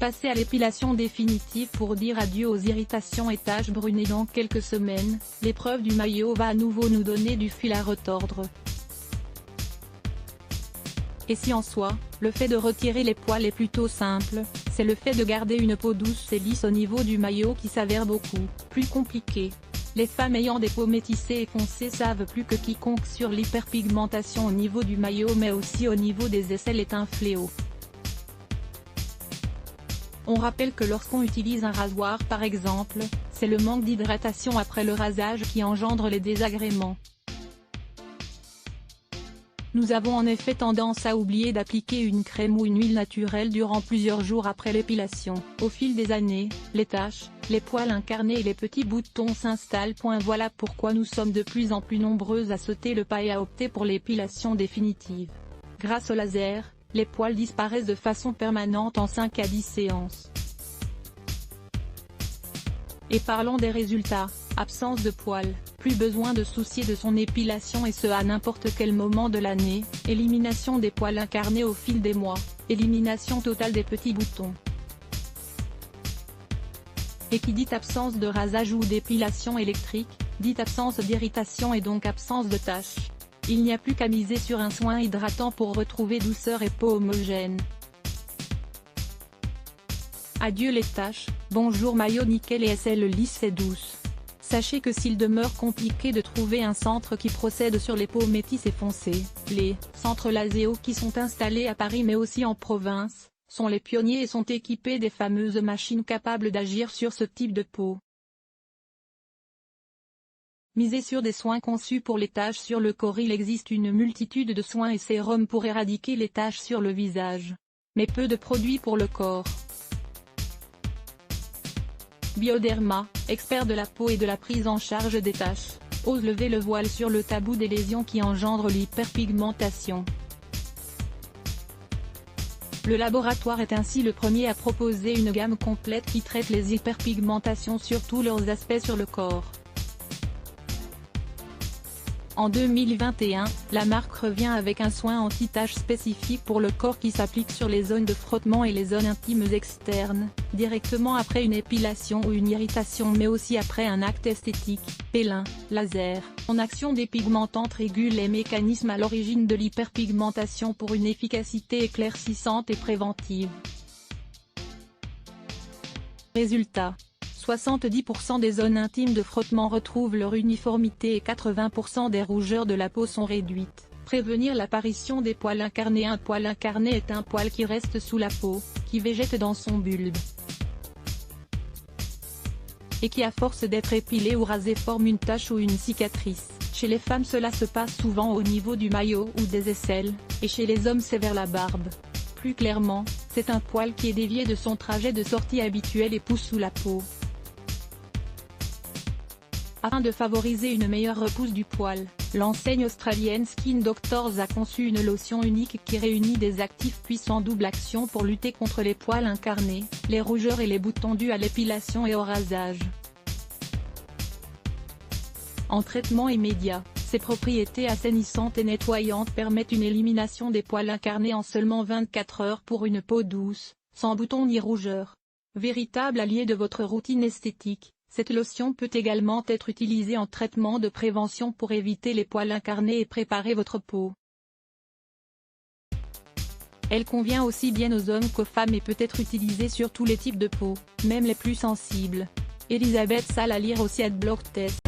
Passez à l'épilation définitive pour dire adieu aux irritations et taches brunes et dans quelques semaines, l'épreuve du maillot va à nouveau nous donner du fil à retordre. Et si en soi, le fait de retirer les poils est plutôt simple, c'est le fait de garder une peau douce et lisse au niveau du maillot qui s'avère beaucoup plus compliqué. Les femmes ayant des peaux métissées et foncées savent plus que quiconque sur l'hyperpigmentation au niveau du maillot mais aussi au niveau des aisselles est un fléau. On rappelle que lorsqu'on utilise un rasoir par exemple, c'est le manque d'hydratation après le rasage qui engendre les désagréments. Nous avons en effet tendance à oublier d'appliquer une crème ou une huile naturelle durant plusieurs jours après l'épilation. Au fil des années, les taches, les poils incarnés et les petits boutons s'installent. Voilà pourquoi nous sommes de plus en plus nombreuses à sauter le pas et à opter pour l'épilation définitive. Grâce au laser, les poils disparaissent de façon permanente en 5 à 10 séances. Et parlons des résultats. Absence de poils, plus besoin de soucier de son épilation et ce à n'importe quel moment de l'année, élimination des poils incarnés au fil des mois, élimination totale des petits boutons. Et qui dit absence de rasage ou d'épilation électrique, dit absence d'irritation et donc absence de taches. Il n'y a plus qu'à miser sur un soin hydratant pour retrouver douceur et peau homogène. Adieu les taches, bonjour maillot nickel et aisselles lisses et douces. Sachez que s'il demeure compliqué de trouver un centre qui procède sur les peaux métisses et foncées, les centres Laseo qui sont installés à Paris mais aussi en province, sont les pionniers et sont équipés des fameuses machines capables d'agir sur ce type de peau. Misez sur des soins conçus pour les taches sur le corps. Il existe une multitude de soins et sérums pour éradiquer les taches sur le visage. Mais peu de produits pour le corps. Bioderma, expert de la peau et de la prise en charge des taches, ose lever le voile sur le tabou des lésions qui engendrent l'hyperpigmentation. Le laboratoire est ainsi le premier à proposer une gamme complète qui traite les hyperpigmentations sur tous leurs aspects sur le corps. En 2021, la marque revient avec un soin anti-taches spécifique pour le corps qui s'applique sur les zones de frottement et les zones intimes externes, directement après une épilation ou une irritation mais aussi après un acte esthétique, pélin, laser. Son action dépigmentante régule les mécanismes à l'origine de l'hyperpigmentation pour une efficacité éclaircissante et préventive. Résultat. 70% des zones intimes de frottement retrouvent leur uniformité et 80% des rougeurs de la peau sont réduites. Prévenir l'apparition des poils incarnés. Un poil incarné est un poil qui reste sous la peau, qui végète dans son bulbe. Et qui à force d'être épilé ou rasé forme une tache ou une cicatrice. Chez les femmes cela se passe souvent au niveau du maillot ou des aisselles, et chez les hommes c'est vers la barbe. Plus clairement, c'est un poil qui est dévié de son trajet de sortie habituel et pousse sous la peau. Afin de favoriser une meilleure repousse du poil, l'enseigne australienne Skin Doctors a conçu une lotion unique qui réunit des actifs puissants double action pour lutter contre les poils incarnés, les rougeurs et les boutons dus à l'épilation et au rasage. En traitement immédiat, ses propriétés assainissantes et nettoyantes permettent une élimination des poils incarnés en seulement 24 heures pour une peau douce, sans boutons ni rougeurs. Véritable allié de votre routine esthétique, cette lotion peut également être utilisée en traitement de prévention pour éviter les poils incarnés et préparer votre peau. Elle convient aussi bien aux hommes qu'aux femmes et peut être utilisée sur tous les types de peau, même les plus sensibles. Elisabeth Salle à lire aussi @blogtest.